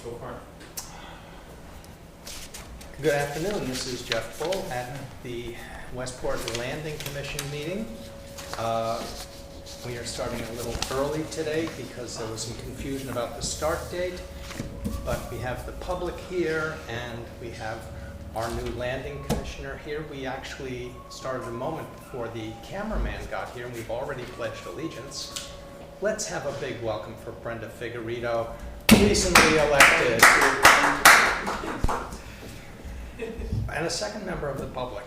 Go for it. Good afternoon, this is Jeff Bull at the Westport Landing Commission meeting. We are starting a little early today because there was some confusion about the start date, but we have the public here and we have our new landing commissioner here. We actually started a moment before the cameraman got here and we've already pledged allegiance. Let's have a big welcome for Brenda Figueredo, recently elected. And a second member of the public.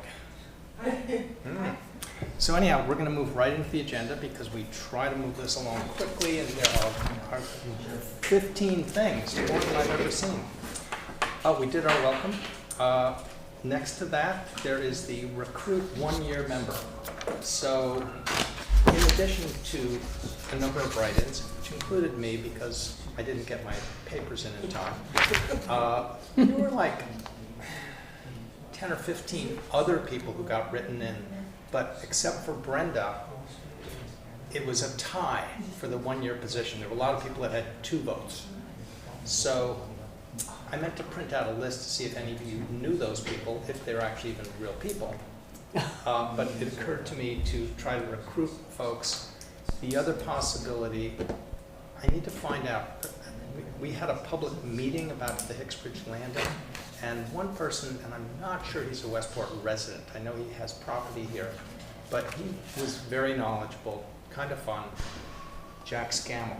So anyhow, we're going to move right into the agenda because we try to move this along quickly, and there are 15 things, more than I've ever seen. Oh, we did our welcome. Next to that, there is the recruit one-year member. So in addition to a number of write-ins, which included me because I didn't get my papers in time, there were like 10 or 15 other people who got written in, but except for Brenda, it was a tie for the one-year position. There were a lot of people that had 2 votes. So I meant to print out a list to see if any of you knew those people, if they're actually even real people. But it occurred to me to try to recruit folks. The other possibility, I need to find out, we had a public meeting about the Hicksbridge Landing, and one person, and I'm not sure he's a Westport resident, I know he has property here, but he was very knowledgeable, kind of fun, Jack Scammell.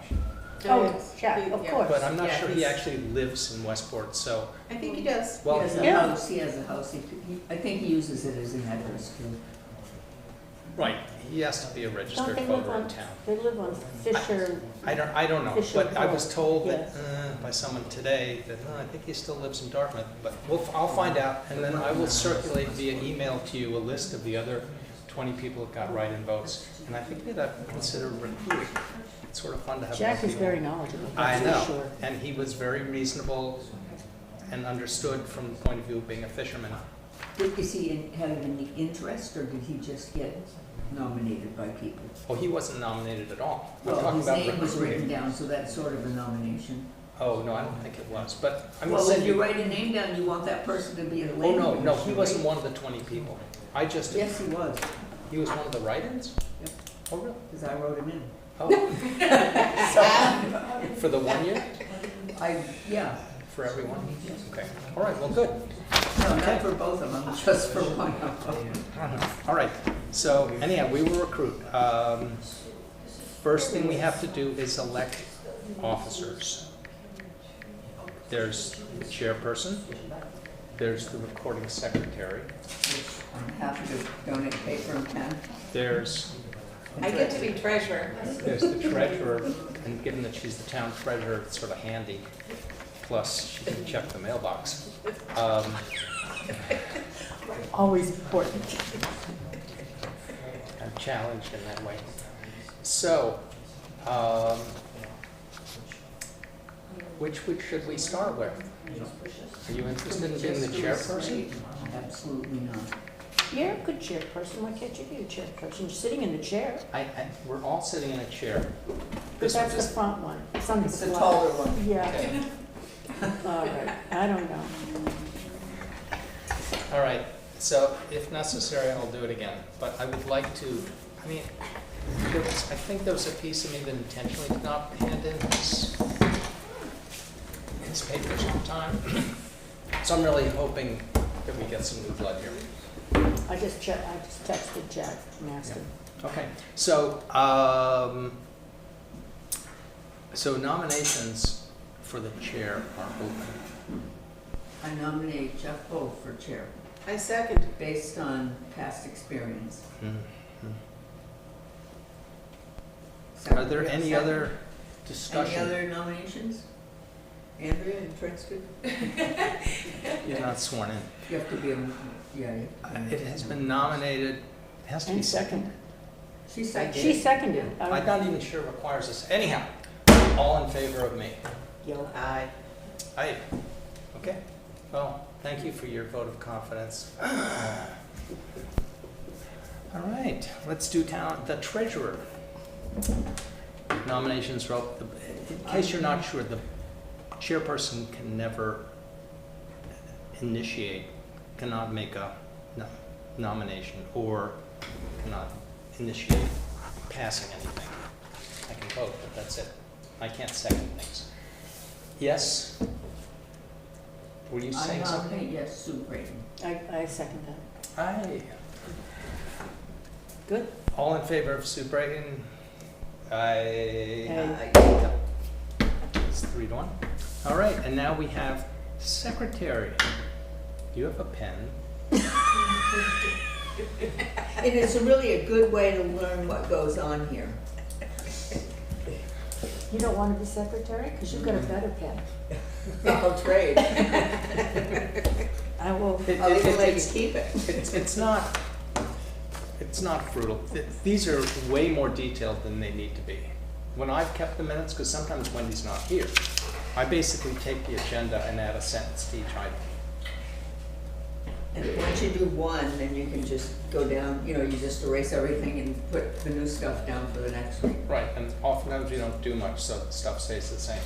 Oh, Jack, of course. But I'm not Yeah, sure he he's- actually lives in Westport, so, I think he does. well, He has a Yeah. house, he has a house, I think he uses it as an address too. right, he has to be a Don't registered they live voter in on, town. they live on Fisher, I don't know, Fisher but I was Court, told that, yes. by someone today that, I think he still lives in Dartmouth, but I'll find out, and then I will circulate via email to you a list of the other 20 people who got write-in votes, and I think we ought to consider recruiting. It's sort of fun to have more Jack is people. very knowledgeable, I that's know, for sure. and he was very reasonable and understood from the point of view of being a fisherman. Is he having any interest, or did he just get nominated by people? Oh, he wasn't nominated at all. I'm Well, talking his about name was written recruiting. down, so that's sort of a nomination. Oh, no, I don't think it was, but I'm Well, saying. if you write a name down, you want that person to be a Oh, landing no, no, he commissioner, wasn't right? one of the 20 people. I just, Yes, he was, he was one of the write-ins? Yep. Oh, really? because I wrote him in. Oh. For the 1 year? Yeah, For everyone? Okay, all right, well, good. no, not for both of them, just for one of them. All right, so anyhow, we will recruit. First thing we have to do is elect officers. There's the chairperson, there's the recording secretary, I'm happy to donate paper and pen. there's I get to be treasurer. the treasurer, and given that she's the town treasurer, it's sort of handy. Plus, she can check the mailbox. Always important. I'm challenged in that way. So, which should we start with? Are you interested in being the chairperson? Absolutely not. You're a good chairperson, why can't you be a chairperson? You're sitting in the chair, We're all sitting in a chair. but This one that's the is, front one. It's on the It's the left. taller one. Yeah, okay. all right, I don't know. All right, so if necessary, I'll do it again. But I would like to, I mean, I think there was a piece of me that intentionally did not hand in his papers on time. So I'm really hoping that we get some new blood here. I just texted Jack and asked him. Okay, so, so nominations for the chair are open. I nominate Jeff Bull for chair, I second. based on past experience. Are there any other Any discussion? other nominations? Andrea, interested? You're not sworn in. You have to be a, yeah. you have to be- It has been nominated, it has to be And seconded. She said. She seconded. I'm not even sure it requires this. Anyhow, all in favor of me? Yo, Aye. Aye. Okay, well, thank you for your vote of confidence. All right, let's do the treasurer. Nominations are open. In case you're not sure, the chairperson can never cannot make a nomination or cannot initiate passing anything. I can vote, but that's it. I can't second things. Yes? Were you I saying something? nominate, yes, Sue Brayden. I second that. Aye. Good. All in favor of Sue Brayden? Aye. Aye. It's 3-1. All right, and now we have secretary. Do you have a pen? It is really a good way to learn what goes on here. You don't want to be secretary? Because you've got a better pen. I'll trade. I will. I'll even let you keep it. It's not brutal. These are way more detailed than they need to be. When I've kept the minutes, because sometimes Wendy's not here, I basically take the agenda and add a sentence to each item. And once you do one, then you can just go down, you just erase everything and put the new stuff down for the next week. Right, and oftentimes we don't do much, so the stuff stays the same.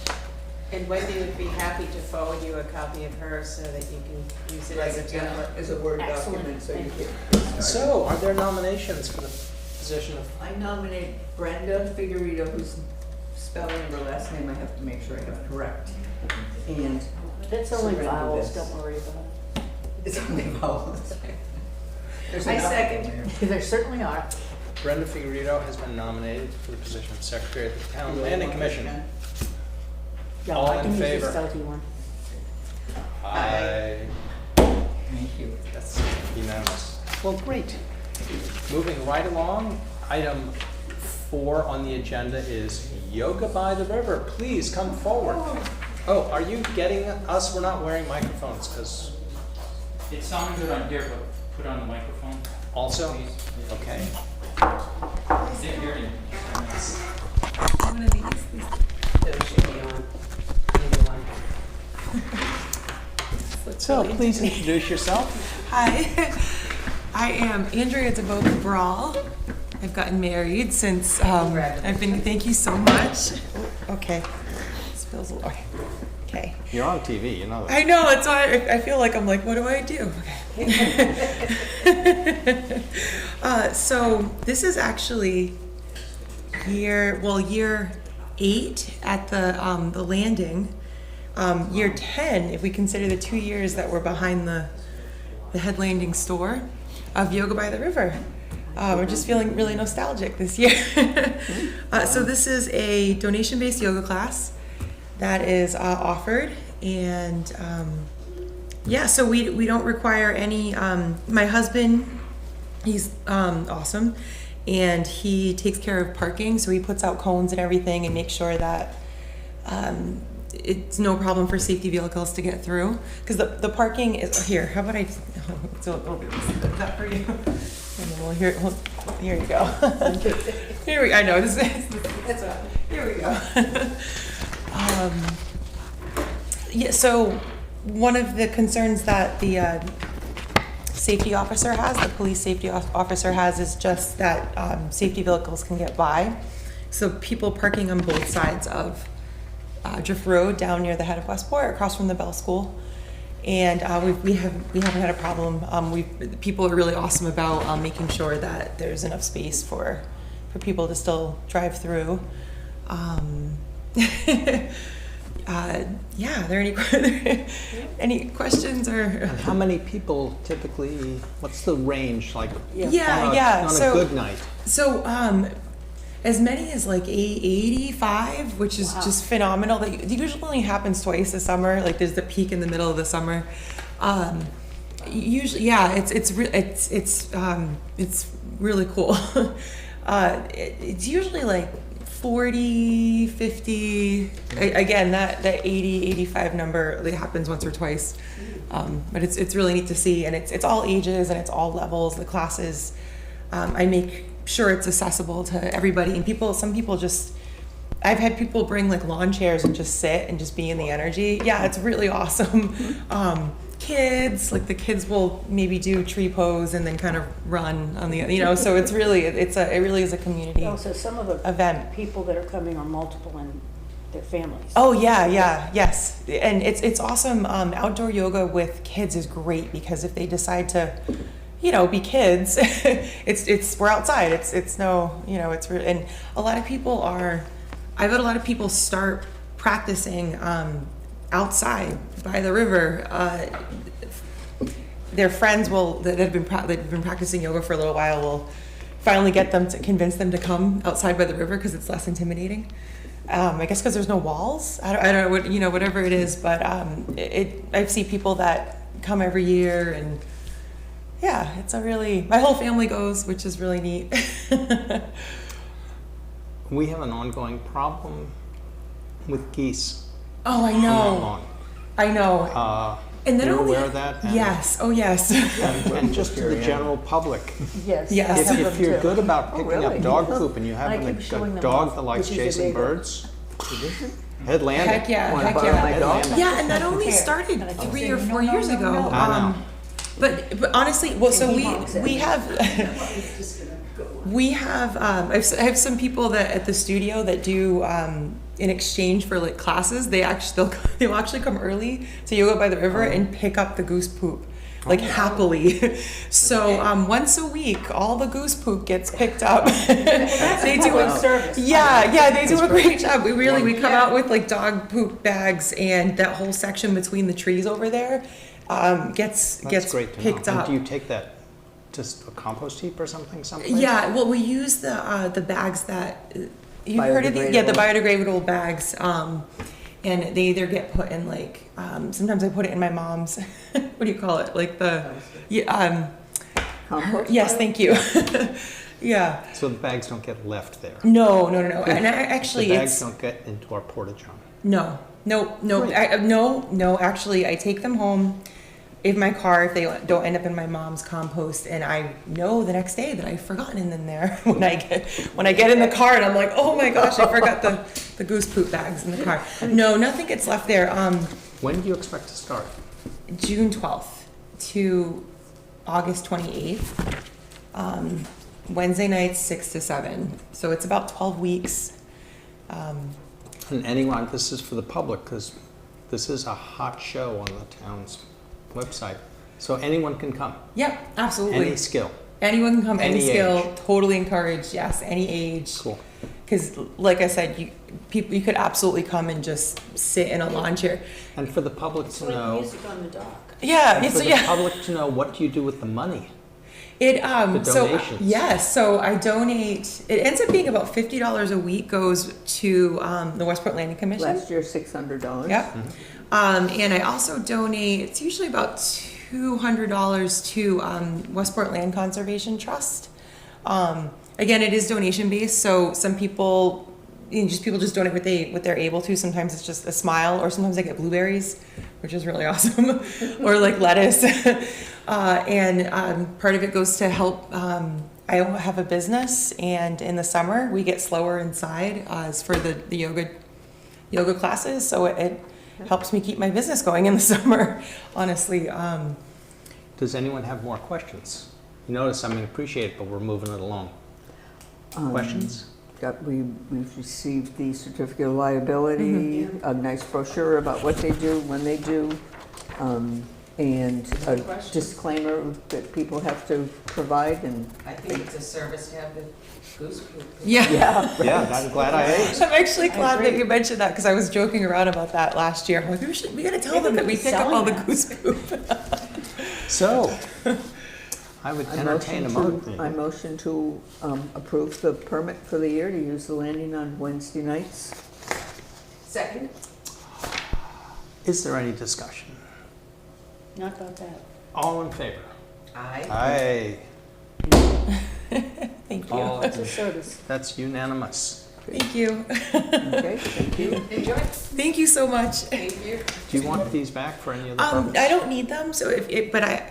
And Wendy would be happy to forward you a copy of hers so that you can use it as a template. As a Word Excellent. document, so you Thank can. get started. So, are there nominations for the position of, I nominate Brenda Figueredo, whose spelling of her last name I have to make sure I have correct. And That's only surrender vowels, this. don't worry about it's only vowels. There's I enough second. of them it. There certainly are. Brenda Figueredo has been nominated for the position of Secretary of the Town there. Planning Commission. Yeah, All I in can use favor? the stealthy one. Aye. Thank you. That's unanimous. Well, great. Moving right along, item 4 on the agenda is Yoga by the River. Please come forward. Oh, are you getting us? We're not wearing microphones because It sounded good on here, but put on the microphone, also, please. okay. Didn't hear you. One of these. Those should be on. Maybe one. So please introduce yourself. Hi, I am Andrea DeVoe Brawl. I've gotten married since I've been. Thank you so much. Okay, spills a lot. Okay, You're on TV, you know that. I know. It's why I feel like I'm like, what do I do? Okay. So this is actually year 8 at the landing. Year 10, if we consider the 2 years that were behind the head landing store of Yoga by the River. We're just feeling really nostalgic this year. So this is a donation-based yoga class that is offered, and yeah, so we don't require any. My husband, he's awesome, and he takes care of parking, so he puts out cones and everything and makes sure that it's no problem for safety vehicles to get through, because the parking is here. How about I? So is that for you? And then here you go. Here we. I know this is. That's what. Here we go. Yeah. So one of the concerns that the safety officer has, the police safety officer has, is just that safety vehicles can get by. So people parking on both sides of Drift Road down near the head of Westport, across from the Bell School, and we haven't had a problem. People are really awesome about making sure that there's enough space for people to still drive through. Yeah, are there any questions or? How many people typically, what's the range like Yeah. on a So good night? So, as many as like 85, which is just phenomenal. That it usually only happens twice a summer. Like there's the peak in the middle of the summer. Usually, yeah, it's really cool. It's usually like 40, 50. Again, that 80, 85 number only happens once or twice. But it's really neat to see, and it's all ages and it's all levels. The classes, I make sure it's accessible to everybody, and some people just, I've had people bring like lawn chairs and just sit and just be in the energy. Yeah, it's really awesome. Kids, like the kids will maybe do tree pose and then kind of run on the, so it really is a community Also, some of the event. people that are coming are multiple their families. Oh yeah, yes, and it's awesome. Outdoor yoga with kids is great because if they decide to, be kids, we're outside. It's no, it's real. And a lot of people I've had a lot of people start practicing outside by the river. Their friends that have been practicing yoga for a little while will finally convince them to come outside by the river because it's less intimidating. I guess because there's no walls. I don't know what, whatever it is, but I see people that come every year, and yeah, my whole family goes, which is really neat. We have an ongoing problem with geese. Oh, I on that know. lawn. I know. And then You're only aware of that? And- yes. Oh, yes. And just to the general public, Yes. Yes. I have if them you're too. good about picking really? up dog poop and you have I a keep showing them dog off, that likes which is chasing illegal. birds, head landing. Heck yeah. Wanna Heck borrow yeah. my dog? Yeah, and that only Care. started And I keep 3 saying, or 4 no, years no, ago. no, no. I know. But honestly, well, so And he honks at we me. have we have I have some people that at the studio that do in exchange for like classes. They'll actually come early to yoga by the river and pick up the goose poop. Like happily. So once a week, all the goose poop gets picked up. They do Public service. yeah, they do a great job. We come out with like dog poop bags, and that whole section between the trees over there gets That's great to picked know. And up. do you take that to a compost heap or something? Yeah, well, we use the bags that you've heard of the biodegradable bags, and they either get put in like sometimes I put it in my mom's what do you call it, like the Compost yes, pile? thank you. Yeah, So the bags don't get left there. no, and actually The bags it's don't get into our porta john. no. Actually, I take them home in my car if they don't end up in my mom's compost, and I know the next day that I've forgotten them there when I get in the car, and I'm like, oh my gosh, I forgot the goose poop bags in the car. No, nothing gets left there. When do you expect to start? June 12th to August 28th. Wednesday nights 6 to 7. So it's about 12 weeks. And anyone, this is for the public, because this is a hot show on the town's website. So anyone can come, Yep, absolutely. any skill. Anyone can come, any Any skill, age. totally encouraged. Yes, any age. Cool. Because, like I said, you could absolutely come and just sit in a lawn chair. And for the public It's to like know, music on the dock. Yeah, and it's for the yeah. public to know, what do you do with the money? It so donations. yes, so I donate. It ends up being about $50 a week goes to the Westport Landing Commission. Last year, $600. Yep. And I also donate. It's usually about $200 to Westport Land Conservation Trust. Again, it is donation based, so some people. People just donate what they're able to. Sometimes it's just a smile, or sometimes I get blueberries, which is really awesome, or like lettuce. And part of it goes to help. I have a business, and in the summer we get slower inside as for the yoga classes, so it helps me keep my business going in the summer. Honestly, Does anyone have more questions? You notice, appreciate it, but we're moving it along. Questions? We've received the certificate of liability, a nice brochure about what they do, when they do, and a disclaimer that people have to provide, and I think it's a service to have the goose poop. yeah. Yeah, I'm glad I asked. I'm actually glad that you mentioned that because I was joking around about that last year. I'm like, we gotta tell Maybe them that we we could pick up sell all the that. goose poop. So, I would entertain a motion. I motion to approve the permit for the year to use the landing on Wednesday nights. Second? Is there any discussion? Not about that. All in favor? Aye. Aye. Thank you. All- It's a service. That's unanimous. Thank you. Okay, thank you. Enjoy. Thank you so much. Thank you. Do you want these back for any other purpose? I don't need them, so but I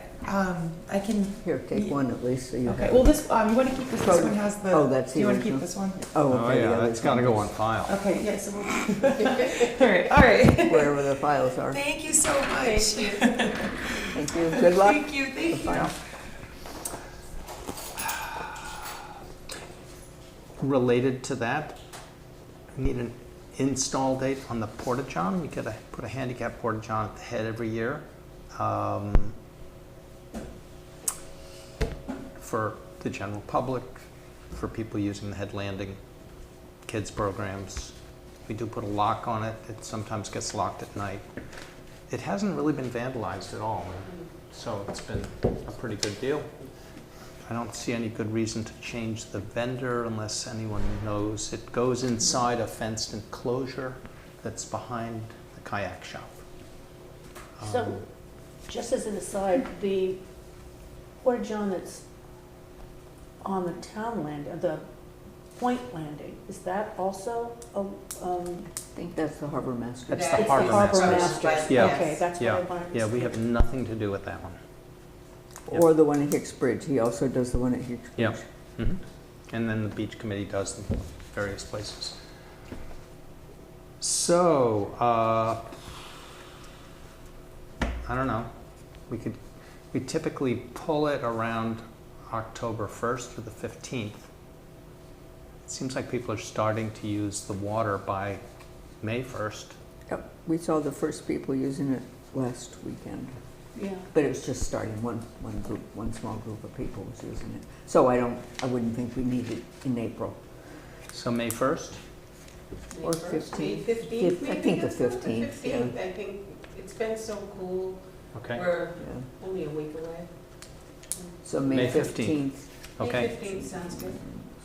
can. Here, take one at least, so you Okay. have. Well, this you want to keep this. This one has the. Oh, that's Do you the want to keep original. this one? Oh, Oh, okay, yeah, the that's gotta other go on file. Okay. Yeah. So we'll. All right. wherever the files are. Thank you so much. Thank you. Good luck. Thank you. Thank you. File. Related to that, I need an install date on the porta-john. We gotta put a handicap porta-john at the head every year. For the general public, for people using the head landing, kids programs. We do put a lock on it. It sometimes gets locked at night. It hasn't really been vandalized at all, so it's been a pretty good deal. I don't see any good reason to change the vendor unless anyone knows. It goes inside a fenced enclosure that's behind the kayak shop. So, just as an aside, the porta-john that's on the town land, the point landing, is that also a, I think that's the harbor master. That's That- the it's the harbor harbor master. master? Yeah. Okay, that's what I Yeah, wanted to yeah, we see. have nothing to do with that one. Or the one at Hicks Bridge, he also does the one at Hicks Bridge. Yeah. Mhm. And then the beach committee does them various places. So, I don't know. We typically pull it around October 1st or the 15th. It seems like people are starting to use the water by May 1st. Yep, we saw the first people using it last weekend, Yeah. but it was just starting, one group, one small group of people was using it. So I wouldn't think we need it in April. So May 1st? Or May 15th. 15th, I maybe think the let's go with 15th, yeah. 15th. I think it's been so cool. Okay. We're Yeah. only a week away. So May May 15th. 15th. Okay. May 15th sounds good.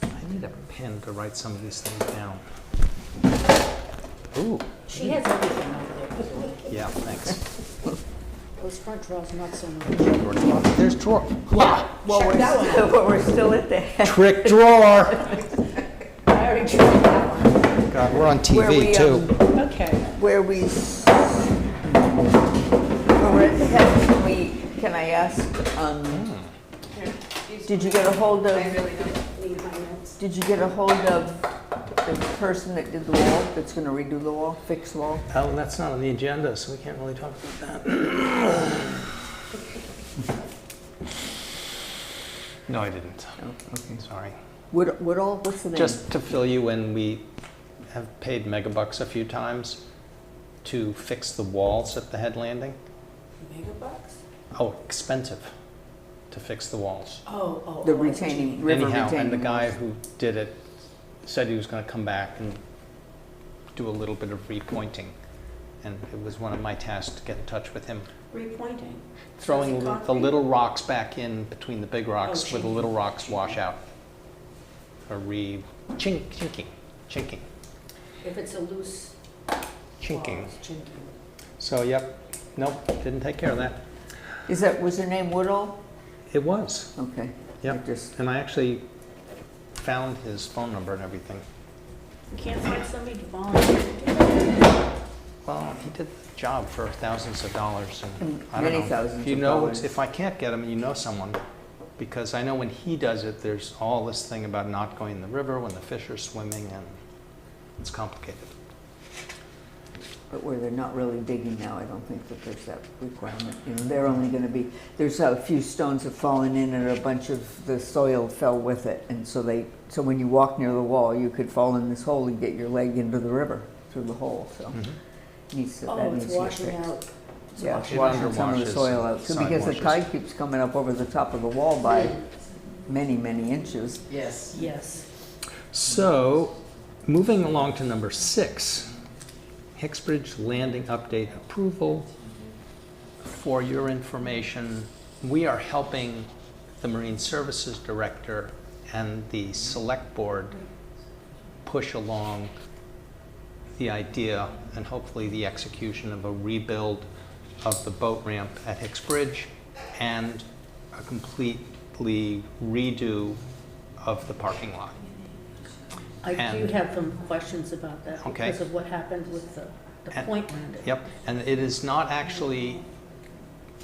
I need a pen to write some of these things down. Ooh, She has everything over there. yeah, thanks. Those front drawers not so much. There's drawer. Wow. Well, we're still at the Trick drawer. I already tried that one. God, we're on Where we, TV too. Okay. where we're at the head, can I ask, Here, did you get a hold I of, really don't need my notes. did you get a hold of the person that did the wall, that's gonna redo the wall, fix the wall? Oh, that's not on the agenda, so we can't really talk about that. No, I didn't. Oh, okay. Sorry. Woodall, what's the name? Just to fill you in, we have paid megabucks a few times to fix the walls at the head landing. Megabucks? Oh, expensive to fix the walls. Oh. The I see what you retaining, mean. river Anyhow, retaining and the guy walls. who did it said he was going to come back and do a little bit of repointing. And it was one of my tasks to get in touch with him. Repointing. Throwing Is it the concrete? little rocks back in between the big rocks where the chinking. little rocks wash out. Or chinking. If it's a loose Chinking. wall, it's chinking. So, yep, nope, didn't take care of that. Was her name Woodall? It was, Okay. yep. I just, And I actually found his phone number and everything. You can't find somebody to volunteer to do that? Well, he did the job for thousands of dollars, and I don't know. Many thousands If you of know, dollars. if I can't get him, you know someone, because I know when he does it, there's all this thing about not going in the river when the fish are swimming, and it's complicated. but where they're not really digging now, I don't think that there's that requirement. You know, they're only gonna be, there's a few stones have fallen in and a bunch of the soil fell with it. And so when you walk near the wall, you could fall in this hole and get your leg into the river through the hole, so. Mhm. That Oh, needs it's to get washing fixed. out. It's Yeah, washing It washing some of the underwashes soil and out too, side because the washes. tide keeps coming up over the top of the wall by many, many inches. Yes. Yes. So, moving along to number 6, Hicksbridge Landing Update Approval. For your information, we are helping the Marine Services Director and the Select Board push along the idea and hopefully the execution of a rebuild of the boat ramp at Hicks Bridge and a completely redo of the parking lot. I do And- have some questions about that Okay. because of what happened with the And- point landing. Yep, and it is not actually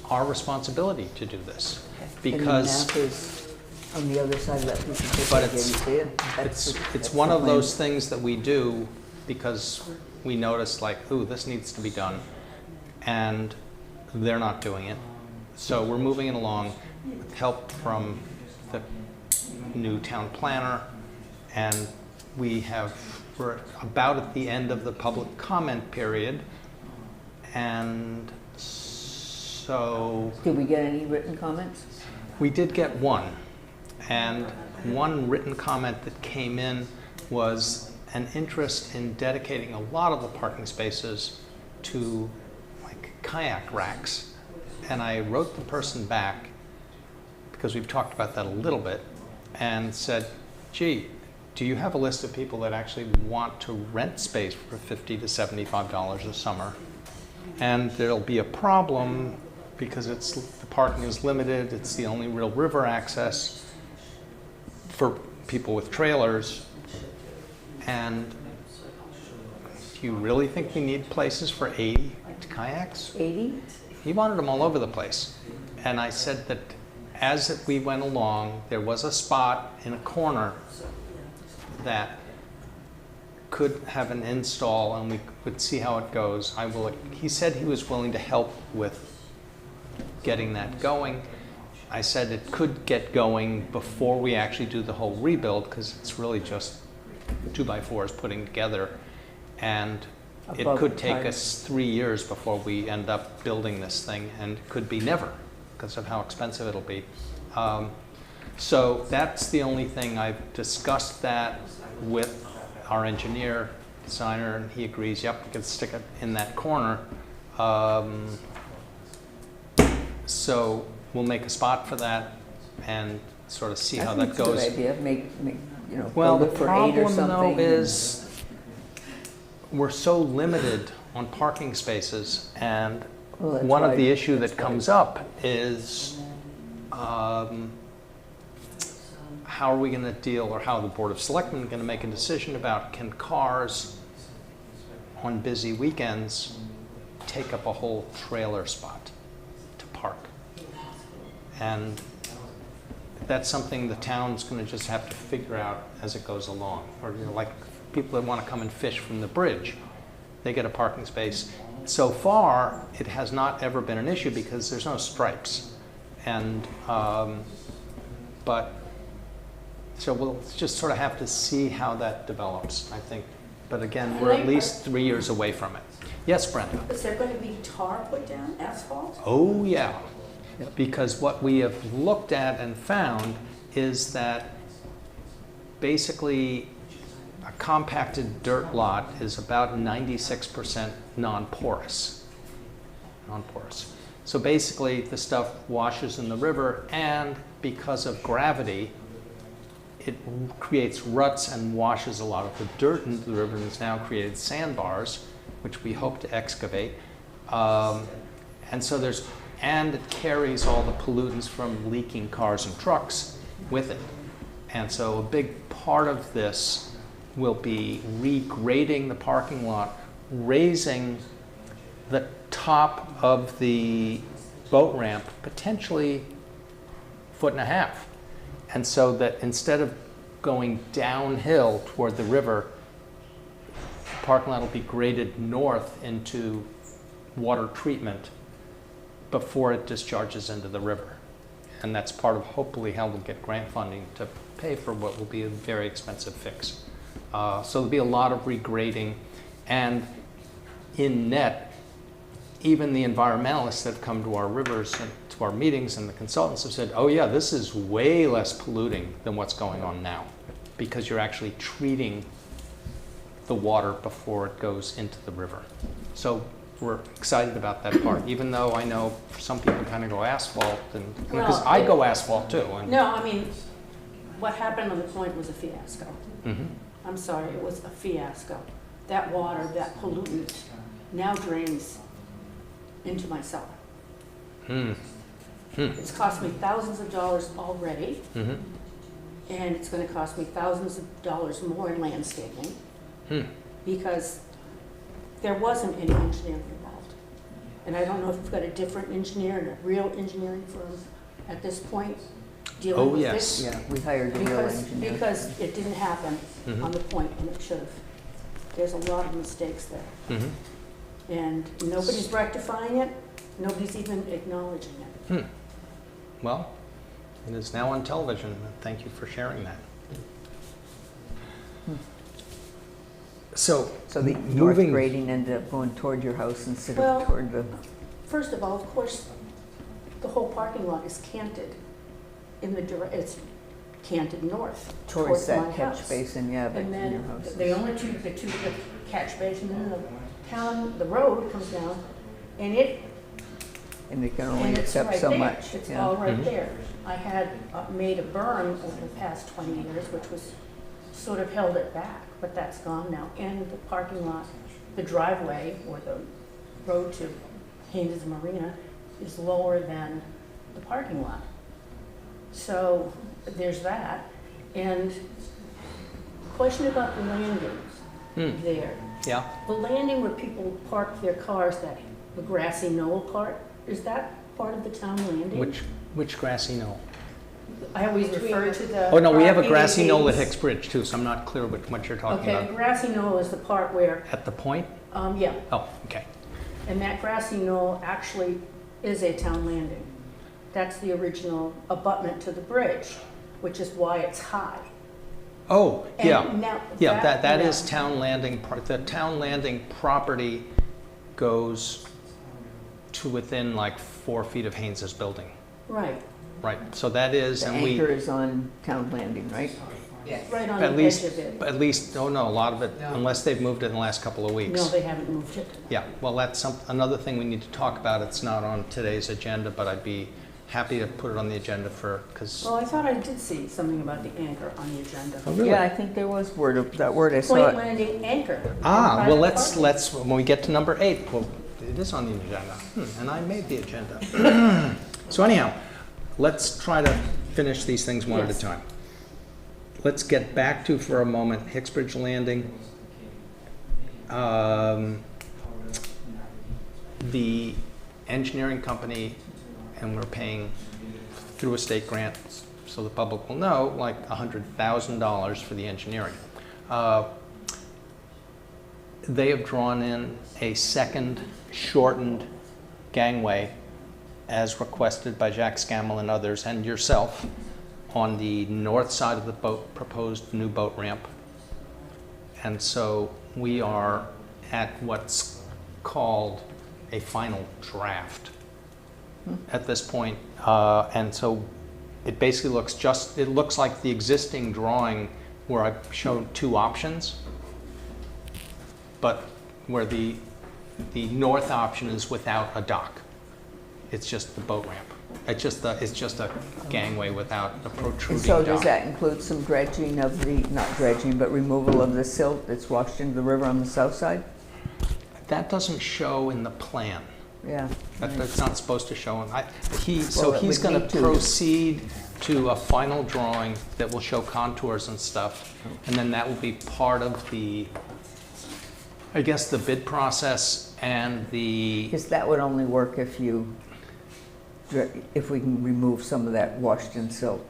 our responsibility to do this, because And the map is on the other side of that piece of paper. But I gave you, see it? That's it's the one of plan. those things that we do because we notice like, ooh, this needs to be done, and they're not doing it. So we're moving it along with help from the new town planner, and we have we're about at the end of the public comment period. And so Did we get any written comments? we did get one. And one written comment that came in was an interest in dedicating a lot of the parking spaces to like kayak racks. And I wrote the person back, because we've talked about that a little bit, and said, gee, do you have a list of people that actually want to rent space for $50 to $75 a summer? And there'll be a problem because the parking is limited, it's the only real river access for people with trailers. And do you really think we need places for 80 kayaks? 80? He wanted them all over the place. And I said that as we went along, there was a spot in a corner that could have an install and we would see how it goes. He said he was willing to help with getting that going. I said it could get going before we actually do the whole rebuild, because it's really just 2x4s putting together. And it Above could the take time. us 3 years before we end up building this thing, and it could be never because of how expensive it'll be. So that's the only thing. I've discussed that with our engineer, designer, and he agrees, yep, we can stick it in that corner. So we'll make a spot for that and sort of see how that I think it's a goes. good idea, make, you know, Well, go the look for 8 or problem though something. is we're so limited on parking spaces, and Well, that's one of why- the issue that's that why- comes up is how are we going to deal, or how the Board of Selectmen going to make a decision about, can cars on busy weekends take up a whole trailer spot to park? And that's something the town's going to just have to figure out as it goes along. Or, you know, like people that want to come and fish from the bridge, they get a parking space. So far, it has not ever been an issue because there's no stripes. And, so we'll just sort of have to see how that develops, I think. But again, we're at least 3 years away from it. Yes, Brenda? Is there going to be tar put down, asphalt? Oh, yeah. Because what we have looked at and found is that basically a compacted dirt lot is about 96% non-porous. Non-porous. So basically the stuff washes in the river, and because of gravity, it creates ruts and washes a lot of the dirt into the river, and has now created sandbars, which we hope to excavate. And so and it carries all the pollutants from leaking cars and trucks with it. And so a big part of this will be regrading the parking lot, raising the top of the boat ramp potentially 1.5 feet. And so that instead of going downhill toward the river, the parking lot will be graded north into water treatment before it discharges into the river. And that's part of hopefully how we'll get grant funding to pay for what will be a very expensive fix. So there'll be a lot of regrading, and in net, even the environmentalists that have come to our rivers and to our meetings and the consultants have said, oh yeah, this is way less polluting than what's going on now, because you're actually treating the water before it goes into the river. So we're excited about that part, even though I know some people kind of go asphalt, and because Well, I go asphalt too. And, No, I mean, what happened on the point was a fiasco. Mhm. I'm sorry, it was a fiasco. That water, that pollutant, now drains into my cellar. Hmm. It's cost me thousands of dollars already, Mhm. and it's gonna cost me thousands of dollars more in landscaping, Hmm. because there wasn't any engineering involved. And I don't know if we've got a different engineer and a real engineering firm at this point dealing Oh, with yes. this. Yeah, we hired a real engineer. Because it didn't happen Mhm. on the point when it should have. There's a lot of mistakes there. Mhm. And nobody's rectifying it, nobody's even acknowledging it. Hmm. Well, it is now on television, and thank you for sharing that. So, So the north moving, grading ended up going toward your house instead Well- of toward the, First of all, of course, the whole parking lot is canted in the it's canted north towards my that catch house. basin, yeah, but And your then house the is. only the catch basin, and the road comes down, and And it can only it's accept right so there. much, It's yeah. all right Mhm. there. I had made a berm over the past 20 years, which was sort of held it back, but that's gone now. And the parking lot, the driveway or the road to Haynes Marina is lower than the parking lot. So there's that. And question about the landings Hmm. there. yeah, The landing where people park their cars, the grassy knoll part, is that part of the town landing? which grassy knoll? I always refer to the. Oh, no, we have a property grassy knoll at names. Hicks Bridge too, so I'm not clear what you're talking Okay, the about. grassy knoll is the part where, At the point? yeah, Oh, okay. and that grassy knoll actually is a town landing. That's the original abutment to the bridge, which is why it's high. Oh, And yeah. now Yeah, that yeah. is town landing, the town landing property goes to within like 4 feet of Haynes's building. Right, Right, so that is, The and we, anchor is on Town Landing, right? right on at the edge least, of it. oh no, a lot of it, unless they've moved it in the last couple of No, weeks. they haven't moved it. Yeah, well, that's another thing we need to talk about. It's not on today's agenda, but I'd be happy to put it on the agenda because. Well, I thought I did see something about the anchor on the agenda. Oh, really? Yeah, I think there was that word, I saw Point it. landing anchor. Ah, well, Private parking. when we get to number 8, well, it is on the agenda, and I made the agenda. So anyhow, let's try to finish these things one at a Yes. time. Let's get back to, for a moment, Hicksbridge Landing. The engineering company, and we're paying through a state grant, so the public will know, like $100,000 for the engineering. They have drawn in a second shortened gangway as requested by Jack Scammell and others, and yourself, on the north side of the proposed new boat ramp. And so we are at what's called a final draft at this point. And so it basically it looks like the existing drawing where I showed 2 options, but where the north option is without a dock. It's just the boat ramp. It's just a gangway without a And protruding so dock. does that include some dredging of not dredging, but removal of the silt that's washed into the river on the south side? That doesn't show in the plan. Yeah. That's not supposed to show. Well, He's it going would to need to. proceed to a final drawing that will show contours and stuff, and then that will be part of the, I guess, the bid process and the. Because that would only work if we can remove some of that washed in silt,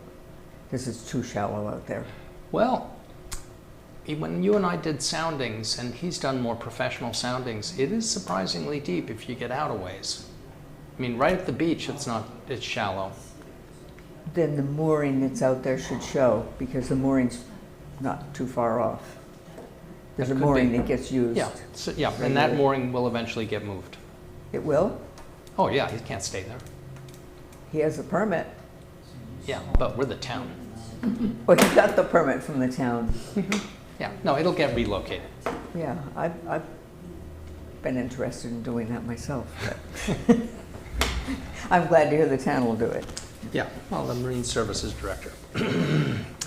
because it's too shallow out there. Well, when you and I did soundings, and he's done more professional soundings, it is surprisingly deep if you get out a ways. I mean, right at the beach, it's shallow. Then the mooring that's out there should show, because the mooring's not too far off. There's It a could mooring be. that gets used. Yeah, and that mooring will eventually get moved. It will? Oh, yeah, he can't stay there. He has a permit. Yeah, but we're the town. Well, he got the permit from the town. Yeah, no, it'll get relocated. Yeah, I've been interested in doing that myself. But I'm glad to hear the town will do it. Yeah, well, the Marine Services Director.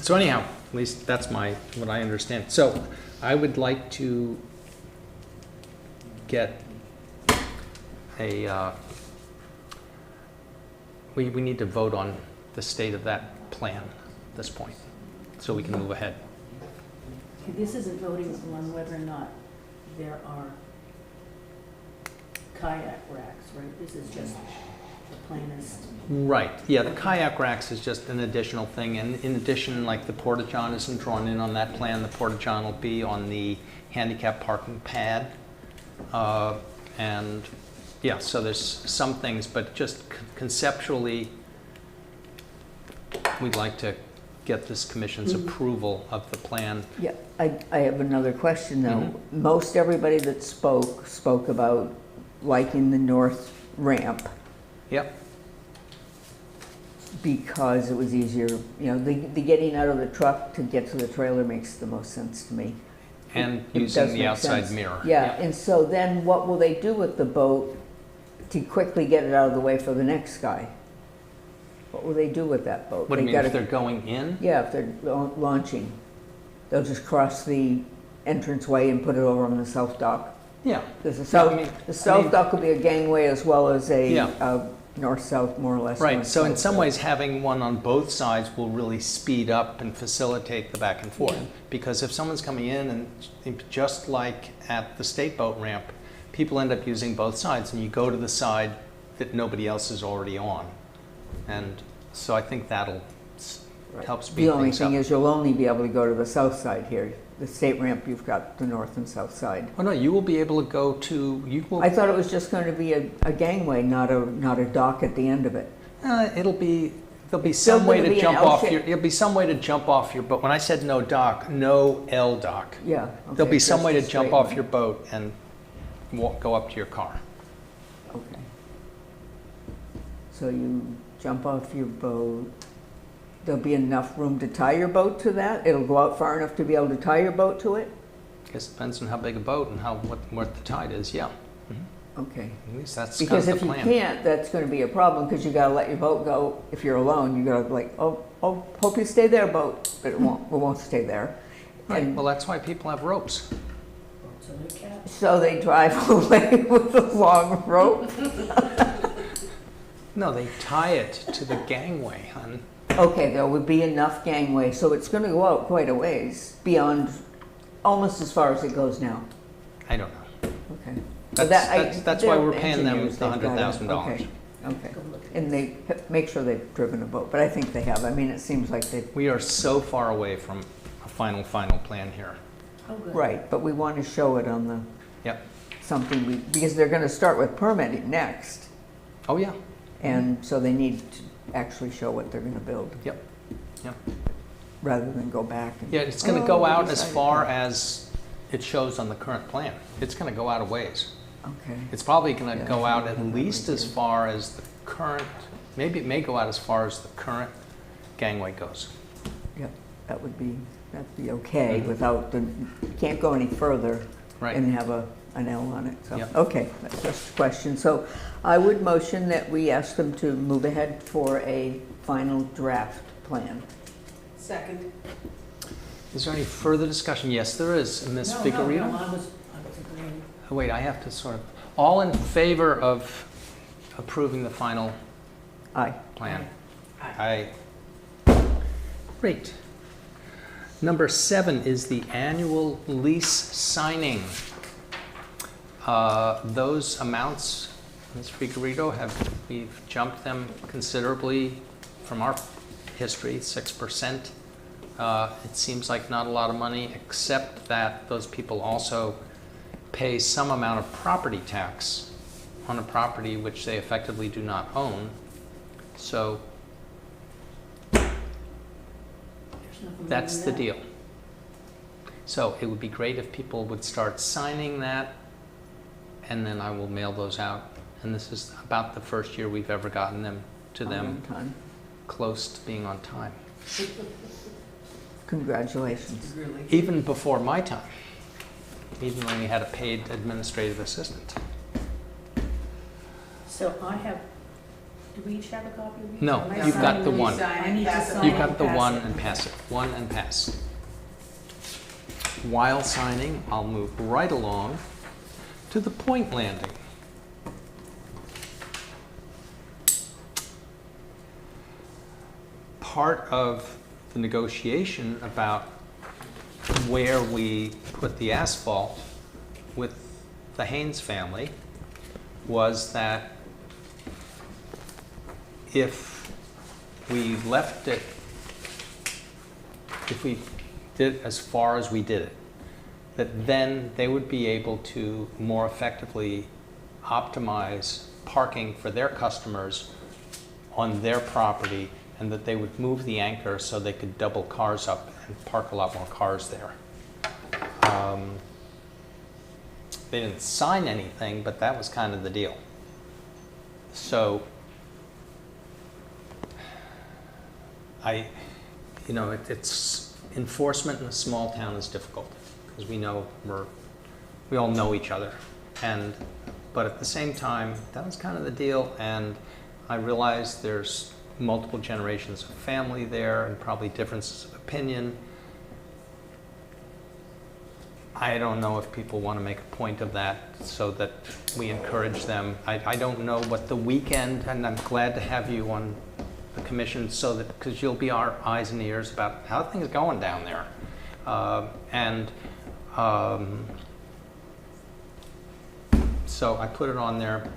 So anyhow, at least that's what I understand. So I would like to get we need to vote on the state of that plan at this point, so we can move ahead. Okay, this isn't voting on whether or not there are kayak racks, right? This is just the plan is. Right, yeah, the kayak racks is just an additional thing, and in addition, like the porta-john isn't drawn in on that plan, the porta-john will be on the handicap parking pad. And yeah, so there's some things, but just conceptually, we'd like to get this commission's approval of the plan. Yeah, I have another question though. Most everybody that spoke about liking the north ramp Yep, because it was easier, you know, the getting out of the truck to get to the trailer makes the most sense to me. and It using does the make outside sense. mirror. Yeah, and so then what will they do with the boat to quickly get it out of the way for the next guy? What will they do with that boat? What do you They mean, if gotta- they're going in? Yeah, if they're launching, they'll just cross the entranceway and put it over on the south dock. Yeah, Because the No, south, the south dock will be a gangway as well as Yeah. a north-south, more or less. right, so in north-south. some ways, having one on both sides will really speed up and facilitate the back and forth. Yeah. Because if someone's coming in, and just like at the state boat ramp, people end up using both sides, and you go to the side that nobody else is already on. And so I think that'll Right. help speed The only things up. thing is you'll only be able to go to the south side here. The state ramp, you've got the north and south side. Oh, no, you will be able to go to, you will, I thought it was just going to be a gangway, not a dock at the end of it. it'll be, there'll be It's still some way gonna to be an jump off L-shape. your, there'll be some way to jump off your boat. When I said no dock, no L dock. Yeah. There'll okay, be some just way a to jump straight off one. your boat and go up to your car. Okay. So you jump off your boat. There'll be enough room to tie your boat to that? It'll go out far enough to be able to tie your boat to it? Guess it depends on how big a boat and what the tide is, yeah. Okay. At least that's kind Because of if the you plan. can't, that's going to be a problem because you got to let your boat go. If you're alone, you got to like, oh, hope you stay there, boat. But it won't stay there. Right, And well, that's why people have ropes. So they can't. so they drive away with a long rope. No, they tie it to the gangway, hon. Okay, there would be enough gangway, so it's going to go out quite a ways beyond, almost as far as it goes now. I don't know. Okay. So That's why they're we're paying them engineers, the they've gotta- $100,000. Okay, okay. Go look at And they make sure they've driven a boat, but I think they have. I mean, it seems like they've, We are so far away from a final plan here. Oh, good. right, but we want to show it on the, Yep. something, because they're going to start with permitting next. Oh, yeah. And so they need to actually show what they're going to build, Yep. Yep. rather than go back and. Yeah, it's going to "Oh, go we out as decided far to." as it shows on the current plan. It's going to go out a ways. Okay, It's probably going to Yeah, go I out think at I have that least right as here. far as the current, maybe it may go out as far as the current gangway goes. yep, that'd be okay Mhm. without the, can't go any further Right. and have an L on it, so, Yep. okay, that's just a question. So I would motion that we ask them to move ahead for a final draft plan. Second. Is there any further discussion? Yes, there is. Ms. No, Figurito? no, I was agreeing. Oh, wait, I have to sort of, all in favor of approving the final Aye. plan? Aye. Aye. Great. Number 7 is the annual lease signing. Those amounts, Ms. Figurito, we've jumped them considerably from our history, 6%. It seems like not a lot of money, except that those people also pay some amount of property tax on a property which they effectively do not own. So There's nothing that's wrong the with deal. So it would be great if people would start signing that, and then I will mail those out. And this is about the first year we've ever gotten them to them On time. close to being on time. Congratulations. that. Really. Even before my time, even when we had a paid administrative assistant. So I have, do we each have a copy of these? No, Am I you've got signing the these? one. I need to Pass it. sign You've it got the pass one it. and pass it, one and pass. While signing, I'll move right along to the point landing. Part of the negotiation about where we put the asphalt with the Haynes family was that if we left it, if we did it as far as we did it, that then they would be able to more effectively optimize parking for their customers on their property and that they would move the anchor so they could double cars up and park a lot more cars there. They didn't sign anything, but that was kind of the deal. So it's enforcement in a small town is difficult because we all know each other, but at the same time, that was kind of the deal, and I realized there's multiple generations of family there and probably differences of opinion. I don't know if people want to make a point of that so that we encourage them. I don't know what the weekend, and I'm glad to have you on the commission so that, because you'll be our eyes and ears about how things are going down there. So I put it on there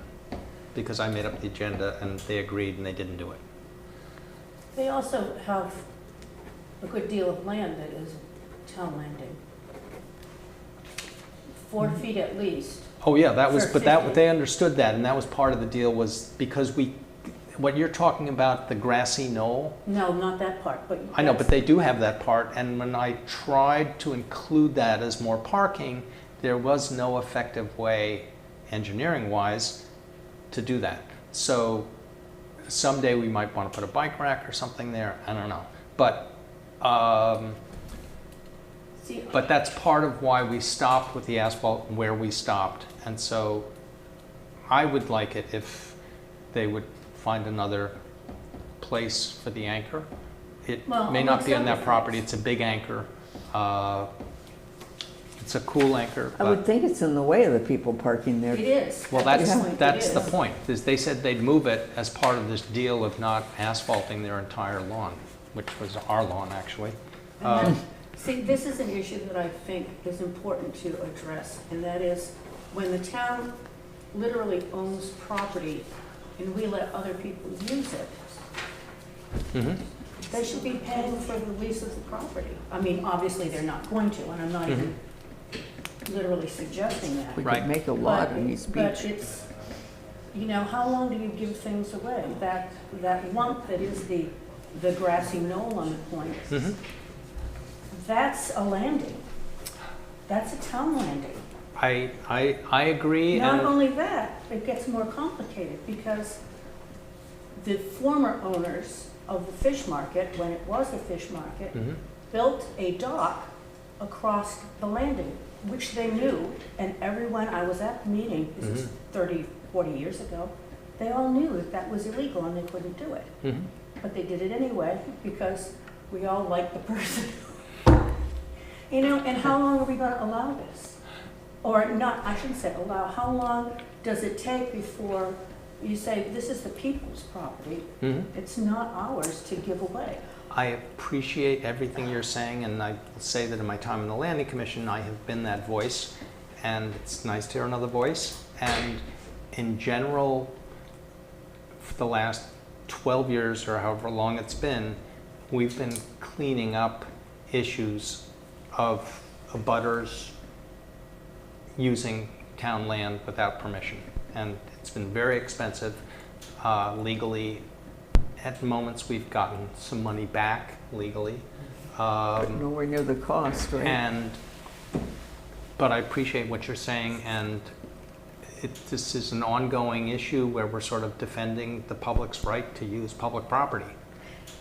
because I made up the agenda and they agreed and they didn't do it. They also have a good deal of land that is town landing. 4 feet at least. Oh yeah, that was, For but that 50. they understood that, and that was part of the deal, was because what you're talking about, the grassy knoll. No, not that part, but. I know, but they do have that part, and when I tried to include that as more parking, there was no effective way, engineering-wise, to do that. So someday we might want to put a bike rack or something there. I don't know, but See, that's part of why we stopped with the asphalt where we stopped. And so I would like it if they would find another place for the anchor. It Well, may not be on amongst that other property. things. It's a big anchor. It's a cool anchor. I would But, think it's in the way of the people parking there. it is. well, At this that's, point, it that's the is. point. Is they said they'd move it as part of this deal of not asphalting their entire lawn, which was our lawn, actually. And then, see, this is an issue that I think is important to address, and that is when the town literally owns property and we let other people use it, Mhm. they should be paying for the lease of the property. I mean, obviously, they're not going to, and I'm not even literally suggesting that. We Right. could make a lot on East But Beach. it's, how long do you give things away? That lump that is the grassy knoll on the point, Mhm. that's a landing. That's a town landing. I agree. Not and only that, it gets more complicated because the former owners of the fish market, when it was a fish market, Mhm. built a dock across the landing, which they knew, and everyone, I was at the meeting, this is 30, 40 years ago, they all knew that that was illegal and they couldn't do it. Mhm. But they did it anyway because we all like the person. And how long are we going to allow this? Or not, I shouldn't say allow, how long does it take before you say, this is the people's property, Mhm. it's not ours to give away? I appreciate everything you're saying, and I will say that in my time in the Landing Commission, I have been that voice, and it's nice to hear another voice. And in general, for the last 12 years or however long it's been, we've been cleaning up issues of abutters using town land without permission. And it's been very expensive legally. At moments, we've gotten some money back legally. Nowhere near the cost, right? But I appreciate what you're saying, and this is an ongoing issue where we're sort of defending the public's right to use public property.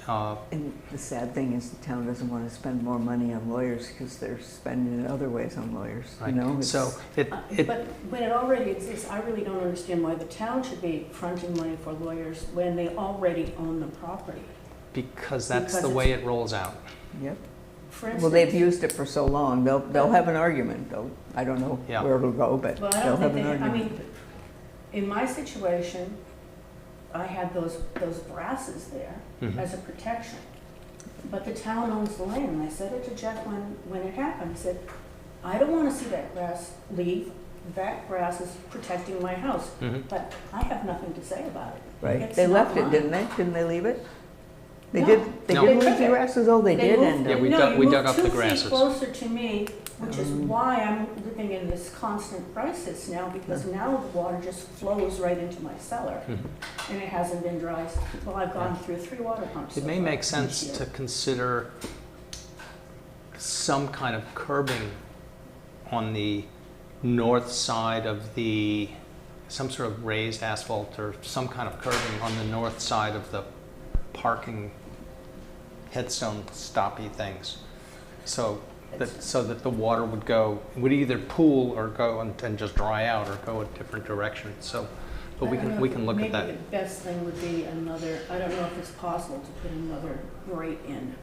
And the sad thing is the town doesn't want to spend more money on lawyers because they're spending it other ways on lawyers, Right. It's- So But when it already exists, I really don't understand why the town should be fronting money for lawyers when they already own the property. because that's Because the way it rolls out. Yep. For Well, they've instance, used it for so long, they'll have an argument, though. I don't know Yeah. where it'll go, but well, I they'll don't have think an they, I argument. mean, in my situation, I had those brasses there Mhm. as a protection. But the town owns the land, and I said it to Jeff when it happened, I said, I don't wanna see that grass leave, that grass is protecting my house, Mhm. but I have nothing to say about it. Right, It's they not left it, mine. didn't they? Didn't they leave it? They No. did, they No. did They leave took the it. grasses? Oh, they did moved- end Yeah, up. we no, dug- you we moved dug up the 2 feet grasses. closer to me Which is why I'm living in this constant crisis now, because now the water just flows right into my cellar, Mhm. and it hasn't been dry. Well, I've gone through 3 water pumps. It so may far make this sense year. to consider some kind of curbing on the north side of the, some sort of raised asphalt or some kind of curbing on the north side of the parking headstone stoppy things. So that the water would either pool or go and just dry out or go a different direction. So, but we I don't know, we can look at that. Maybe the best thing would be another, I don't know if it's possible to put another grate in.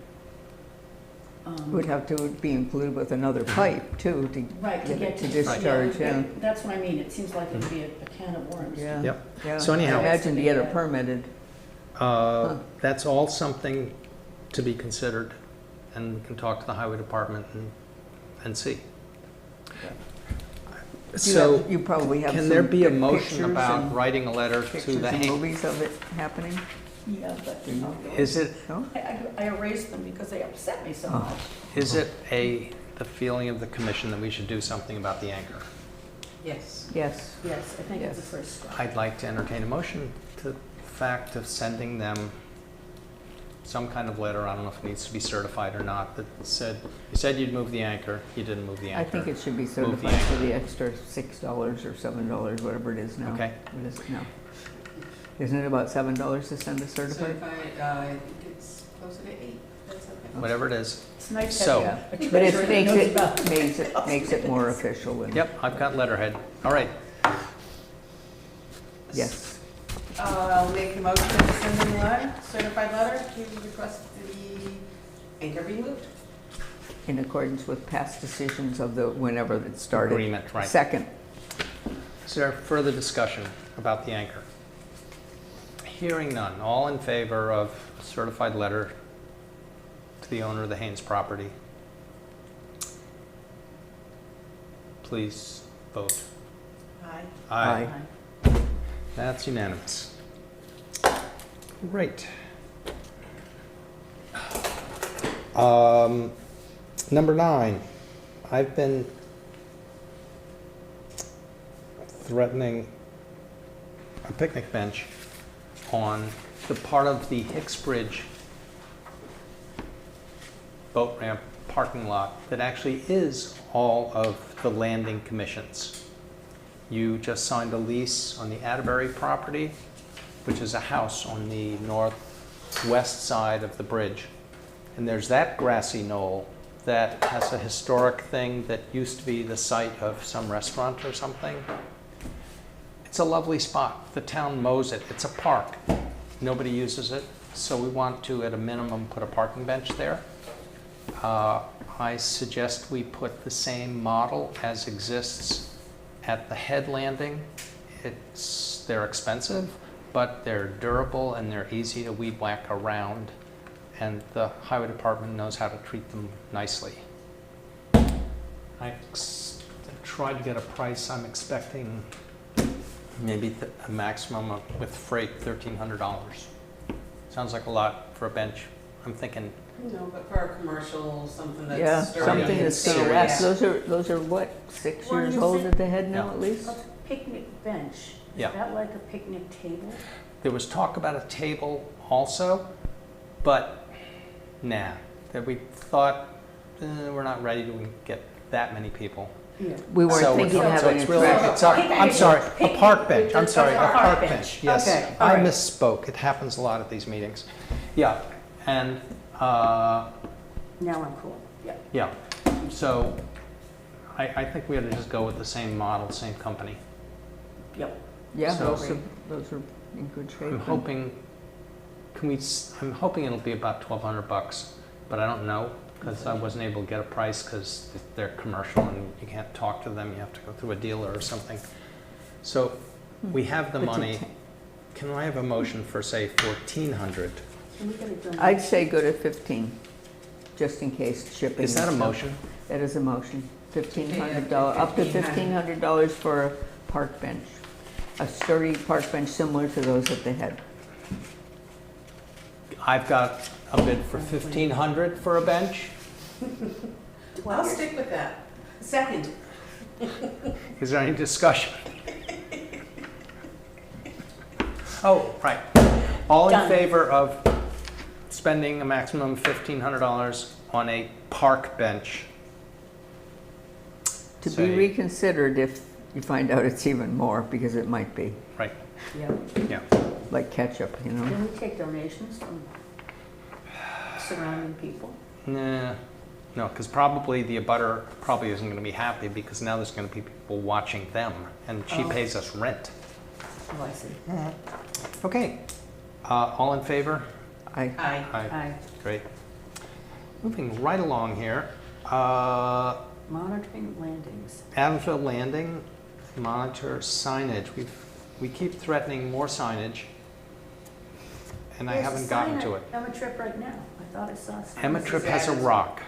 Would have to be included with another pipe too, to Right, to get get it to to. discharge, yeah. That's what I mean, it seems like it would be a can of worms. Yeah. Yep. Yeah. So anyhow- I imagine to get it permitted. That's all something to be considered, and we can talk to the highway department and see. So, You probably have can there some be a pic- motion pictures about and- writing a letter to Pictures the and movies of it happening? Yeah, but, Is it, No? I erased them because they upset me so Oh. much. is it the feeling of the commission that we should do something about the anchor? Yes. Yes. Yes, I think it's a Yes. first step. I'd like to entertain a motion to the fact of sending them some kind of letter, I don't know if it needs to be certified or not, that said, you said you'd move the anchor, you didn't move the I anchor. think it should be the certified anchor. for the extra $6 or $7, whatever it is now. Okay. What is it now? Isn't it about $7 to send a certified? Certified, I think it's closer to 8, that's okay. Whatever it is. It's nice to So- have Yeah, a but it treasurer that makes knows it, about makes it more official and. Yep, I've got letterhead. All right. Yes. I'll make the motion to send them a letter, certified letter, to request the anchor be moved. In accordance with past decisions of the, whenever it started. Agreement, right. Second. Is there further discussion about the anchor? Hearing none. All in favor of a certified letter to the owner of the Haynes property? Please vote. Aye. That's unanimous. Great. Number 9, I've been threatening a picnic bench on the part of the Hicks Bridge boat ramp parking lot that actually is all of the landing commissions. You just signed a lease on the Atterbury property, which is a house on the northwest side of the bridge. And there's that grassy knoll that has a historic thing that used to be the site of some restaurant or something. It's a lovely spot. The town mows it. It's a park. Nobody uses it, so we want to, at a minimum, put a parking bench there. I suggest we put the same model as exists at the head landing. They're expensive, but they're durable and they're easy to weed whack around, and the highway department knows how to treat them nicely. I tried to get a price. I'm expecting maybe a maximum of, with freight, $1,300. Sounds like a lot for a bench. I'm thinking, No, but for a commercial, something that's Yeah, sturdy something and that's gonna serious. last. serious. Those are what, 6 Well, years you old said- at the head now Yeah. at least? A picnic bench, is Yeah. that like a picnic table? there was talk about a table also, but nah. That we thought, we're not ready to get that many people. Yeah. We weren't So thinking of it's- so having it's a really- traffic. it's our- I'm sorry, a park bench. I'm sorry, a A park park bench. bench. Yes, Okay, all I right. misspoke. It happens a lot at these meetings. Yeah, and Now I'm cool, yeah. yeah. So I think we ought to just go with the same model, same company. Yep. Yeah, So- those are in good shape. I'm hoping, I'm hoping it'll be about $1,200, but I don't know, because I wasn't able to get a price, because they're commercial and you can't talk to them, you have to go through a dealer or something. So we have the But to money. ta- Can I have a motion for, say, $1,400? Can we get it done? I'd say go to 15, just in case shipping. Is that a and stuff. motion? That is a motion. $1,500, Yeah, up to $1,500. $1,500 for a park bench. A sturdy park bench similar to those at the head. I've got a bid for $1,500 for a bench. I'll stick with that. Second. Is there any discussion? Oh, right. All in Done. favor of spending a maximum of $1,500 on a park bench? To be Say- reconsidered if you find out it's even more, because it might be, Right, Yeah. yeah. like ketchup, you know? Can we take donations from surrounding people? Nah, no, because probably the abutter probably isn't going to be happy because now there's going to be people watching them and she Oh. pays us rent. Oh, I see. Okay, all in favor? I, Aye. Aye. Great. Moving right along here, Monitoring landings. Adamsville Landing, monitor signage. We keep threatening more signage, and I haven't gotten to it. Emma Trip right now. I thought I saw. a sign. Emma Trip has a Adamsville. rock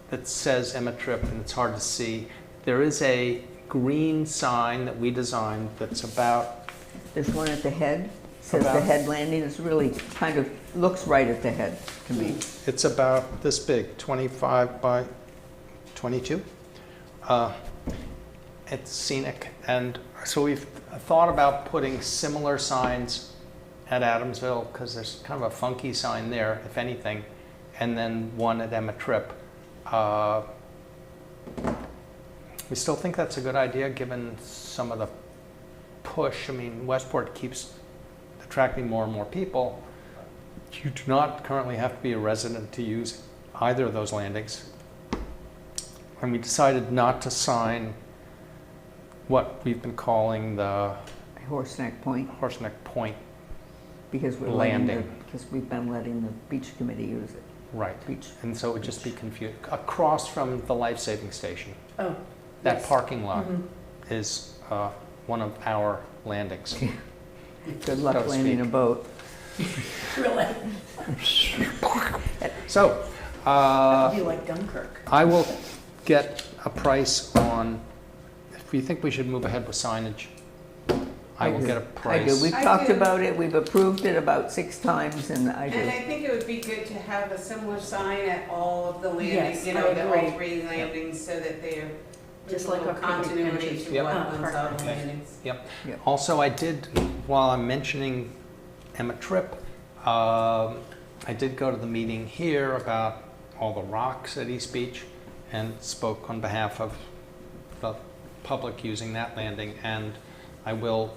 that says Emma Trip, and it's hard to see. There is a green sign that we designed that's about, there's one at the head, says the About- head landing, it's really kind of, looks right at the head to me. it's about this big, 25 by 22. It's scenic, and so we've thought about putting similar signs at Adamsville, because there's kind of a funky sign there, if anything, and then one at Emma Trip. We still think that's a good idea, given some of the push. I mean, Westport keeps attracting more and more people. You do not currently have to be a resident to use either of those landings. And we decided not to sign what we've been calling the Horseneck Point, Horseneck Point. because we're letting the, Landing. because we've been letting the beach committee use it. Right. Beach. And so it would just be confused. Across from the life-saving station. Oh. That yes. parking lot Mhm. is one of our landings. Good So luck to landing a speak. boat. Really? So, That'd be like Dunkirk. I will get a price on, if you think we should move ahead with signage, I will get a I price. do, we've I talked do. about it, we've approved it about 6 times, and I And do. I think it would be good to have a similar sign at all of the Yes, landings, you I know, the all agree. 3 landings, so that they're Just just like like our picnic continuity benches. to Yep. what Oh, ones are perfect. the landings. Also, I did, while I'm mentioning Emma Tripp, I did go to the meeting here about all the rocks at East Beach and spoke on behalf of the public using that landing. And I will,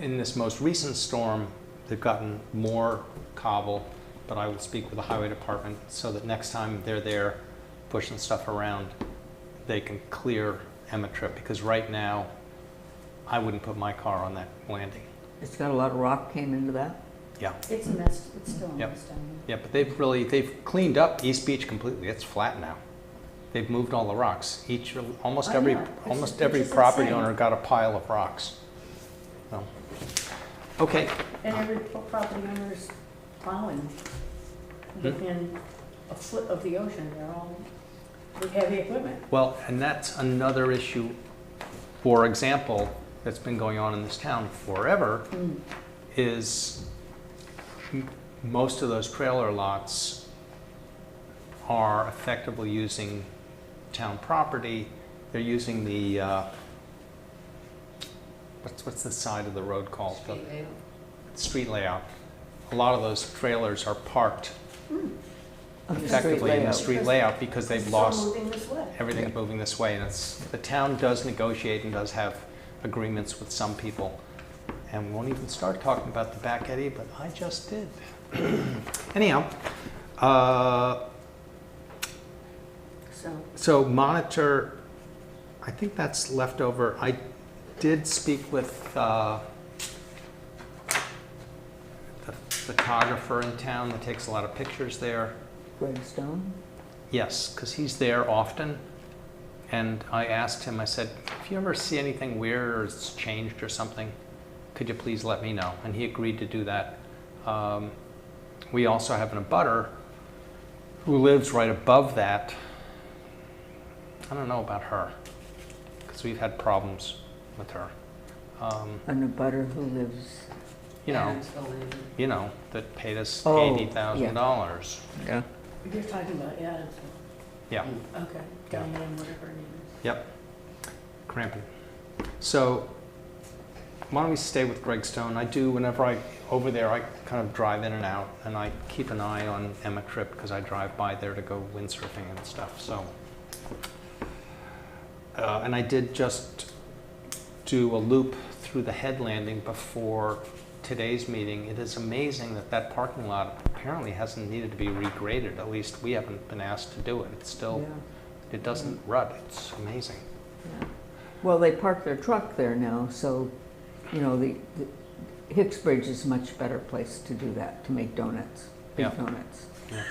in this most recent storm, they've gotten more cobble, but I will speak with the highway department so that next time they're there pushing stuff around, they can clear Emma Tripp, because right now, I wouldn't put my car on that landing. It's got a lot of rock came into that. Yeah, It's a mess. It's still a Yep. mess down yeah, but they've cleaned up East Beach completely. It's flat now. They've moved all the rocks. Almost I every, know. almost It's every just property insane. owner got a pile of rocks. So, okay, there. And every property owner's plowing within a foot of the ocean. They're all with heavy equipment. well, and that's another issue, for example, that's been going on in this town forever, is most of those trailer lots are effectively using town property. They're using the, what's the side of the road called? The Street layout. street layout. A lot of those trailers are parked On the street effectively in the layout. street layout because they've It's all lost, moving this way. everything's moving this way. And it's, the town does negotiate and does have agreements with some people. And we won't even start talking about the back eddy, but I just did. Anyhow, so monitor, I think that's left over. I did speak with the photographer in town that takes a lot of pictures there. Greg Stone? Yes, because he's there often. And I asked him, I said, if you ever see anything weird or it's changed or something, could you please let me know? And he agreed to do that. We also have an abutter who lives right above that. I don't know about her, because we've had problems with her. And a butter who lives, You know, Adamsville landing. that paid us Oh, $80,000. yeah. You're talking about, yeah. Yeah. Okay, Diane, whatever her name is. Yep. Crampon. So why don't we stay with Greg Stone? I do, whenever I, over there, I kind of drive in and out, and I keep an eye on Emma Tripp because I drive by there to go windsurfing and stuff, so. And I did just do a loop through the head landing before today's meeting. It is amazing that that parking lot apparently hasn't needed to be regraded. At least we haven't been asked to do it. It's still, it doesn't rut. It's amazing. Yeah. Well, they park their truck there now, so, you know, the Hicks Bridge is a much better place to do that, to make donuts, big Yeah. donuts. Yeah.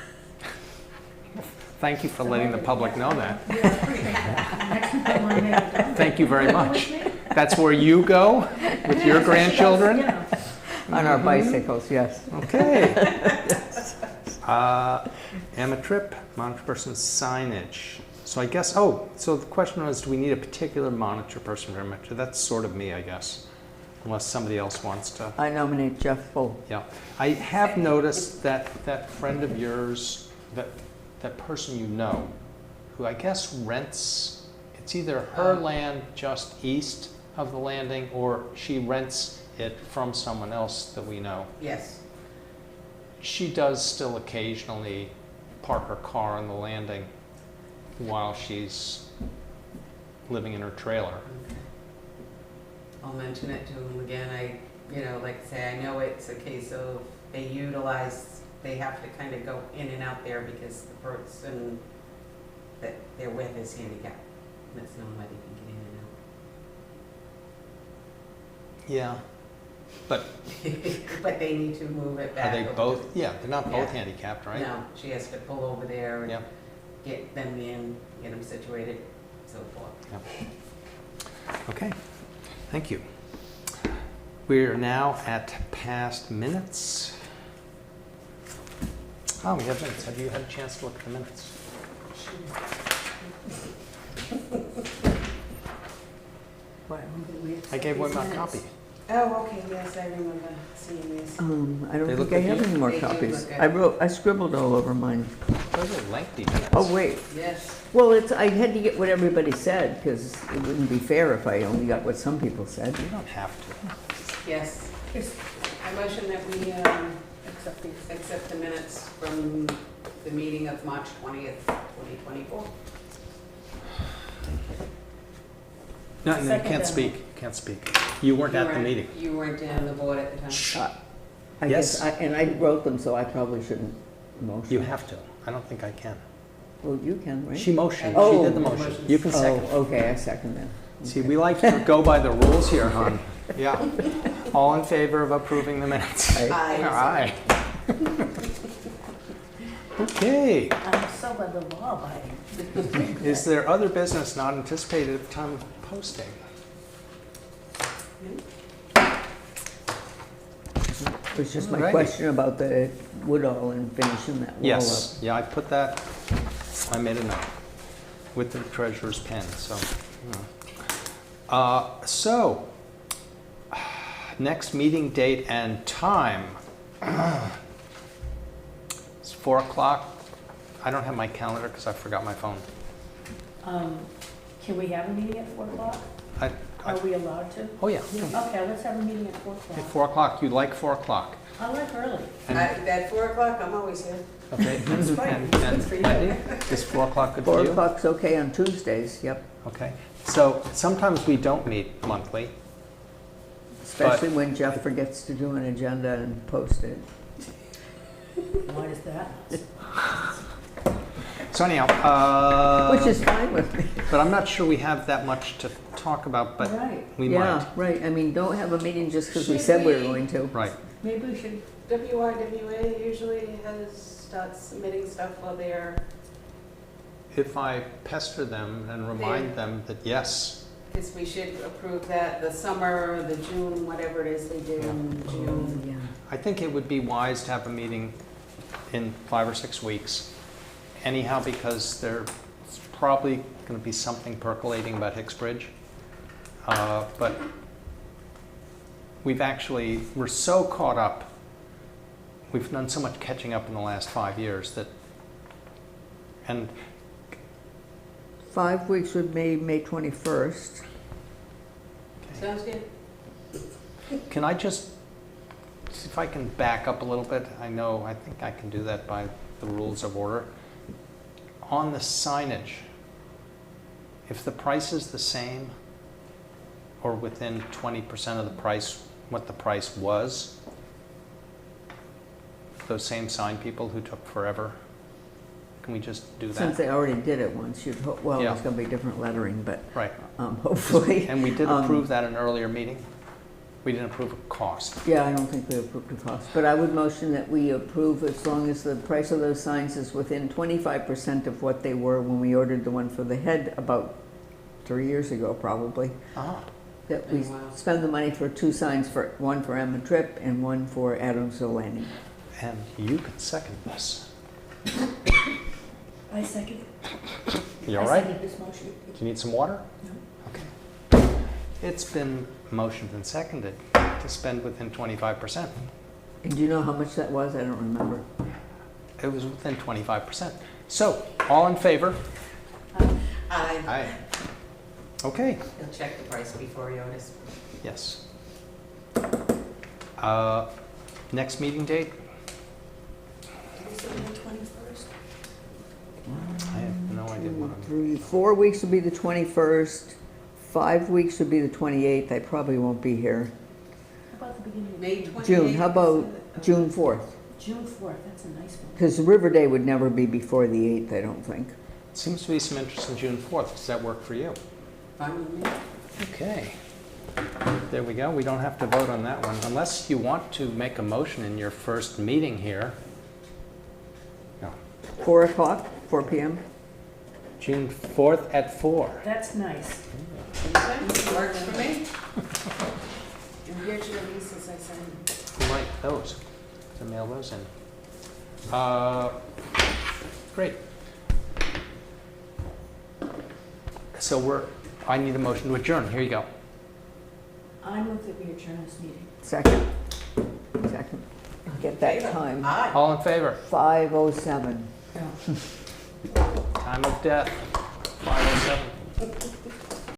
Thank you for letting the public know that. Thank you very much. That's where you go with your grandchildren? On our bicycles, yes. Okay. Emma Tripp, monitor person signage. So I guess, so the question was, do we need a particular monitor person for Emma? That's sort of me, I guess, unless somebody else wants to. I nominate Jeff Full. Yeah. I have noticed that that friend of yours, that person you know, who I guess rents, it's either her land just east of the landing or she rents it from someone else that we know. Yes. She does still occasionally park her car on the landing while she's living in her trailer. I'll mention it to them again. Like I say, I know it's a case of they have to kind of go in and out there because the person that they're with is handicapped. That's the only way they can get in and out. Yeah. But But they need to move it back. are they over both, to- yeah, they're not both Yeah. handicapped, right? No, she has to pull over there and Yep. get them in, get them situated, so forth. Okay, thank you. We're now at past minutes. Oh, we have minutes. Have you had a chance to look at the minutes? I gave away my copy. Oh, okay, yes, I remember seeing these. I don't They think look I good have to you? any more They do copies. look good. I scribbled all over mine. Those are lengthy minutes. Oh, wait. Yes, Well, I had to get what everybody said, because it wouldn't be fair if I only got what some people said. You don't have to. yes. I motion that we accept the minutes from the meeting of March 20th, 2024. No, you Second can't then. speak. Can't speak. You weren't at the meeting. You weren't on the board at the time. I Yes. guess, and I wrote them, so I probably shouldn't motion. You have to. I don't think I can. Well, you can, right? She motioned. She Oh. did the motion. You can second. Oh, okay, I second that. See, we like to go by the rules here, hon. Yeah. All in favor of approving the minutes? Aye. Aye. Okay. I'm so by the law abiding. Is there other business not anticipated at the time of posting? It was just my Alrighty. question about the Woodall and finishing that wall up. Yes. Yeah, I put that, I made a note with the treasurer's pen, so. Next meeting date and time. It's 4 o'clock. I don't have my calendar because I forgot my phone. Can we have a meeting at 4 o'clock? Are we allowed to? Oh, yeah. Okay, let's have a meeting at 4 At o'clock. 4 o'clock, you like 4 o'clock? I like early. At 4 o'clock, I'm always here. Okay. That's right. And Good for you. Wendy, is 4 o'clock good for 4 you? o'clock's okay on Tuesdays, yep. Okay. So sometimes we don't meet monthly. Especially when Jeff forgets to do an agenda and post it. Why is that? So anyhow, Which is fine with me. but I'm not sure we have that much to talk about, but Right. we Yeah, might. right. I mean, don't have a meeting just because we Should said we were we- going to. Right. Maybe we should, WRWA usually starts submitting stuff for their, If I pester them and remind them that yes, because we should approve that, the summer, the June, whatever it is they do in June. Yeah. I think it would be wise to have a meeting in 5 or 6 weeks. Anyhow, because there's probably going to be something percolating about Hicks Bridge. But we're so caught up. We've done so much catching up in the last 5 years and 5 weeks would be May 21st. Sounds good. Can I just, see if I can back up a little bit? I think I can do that by the rules of order. On the signage, if the price is the same or within 20% of the price, what the price was, those same sign people who took forever, can we just do Since that? they already did it once, you'd hope, well, Yeah. it's gonna be different lettering, but Right. hopefully. And we did Um, approve that in an earlier meeting? We didn't approve a cost. Yeah, I don't think we approved the cost, but I would motion that we approve as long as the price of those signs is within 25% of what they were when we ordered the one for the head about 3 years ago, probably. Ah, That we Oh, wow. spend the money for 2 signs, for one for Emma Tripp and one for Adamsville Landing. and you can second this. I second it. You all I right? second this motion. Do you need some water? No. Okay. It's been motioned and seconded to spend within 25%. And do you know how much that was? I don't remember. It was within 25%. So, all in favor? I, Aye. Okay, you'll check the price before you notice. yes. Next meeting date? Is it the 21st? I have no idea what I'm... 3, 4 weeks would be the 21st, 5 weeks would be the 28th. I probably won't be here. How about the beginning of May June? 28th. June, how about June 4th? June 4th, that's a nice one. Because River Day would never be before the 8th, I don't think. Seems to be some interest in June 4th. Does that work for you? Fine with me. Okay. There we go. We don't have to vote on that one. Unless you want to make a motion in your first meeting here. No. 4 o'clock, 4 p.m. June 4th at 4. That's nice. Works for me. And here's your leases I signed. Who like those? To mail those in. Great. So I need a motion to adjourn. Here you go. I move that we adjourn this meeting. Second. Get that time. Aye. All in favor? 5:07. Time of death, 5:07.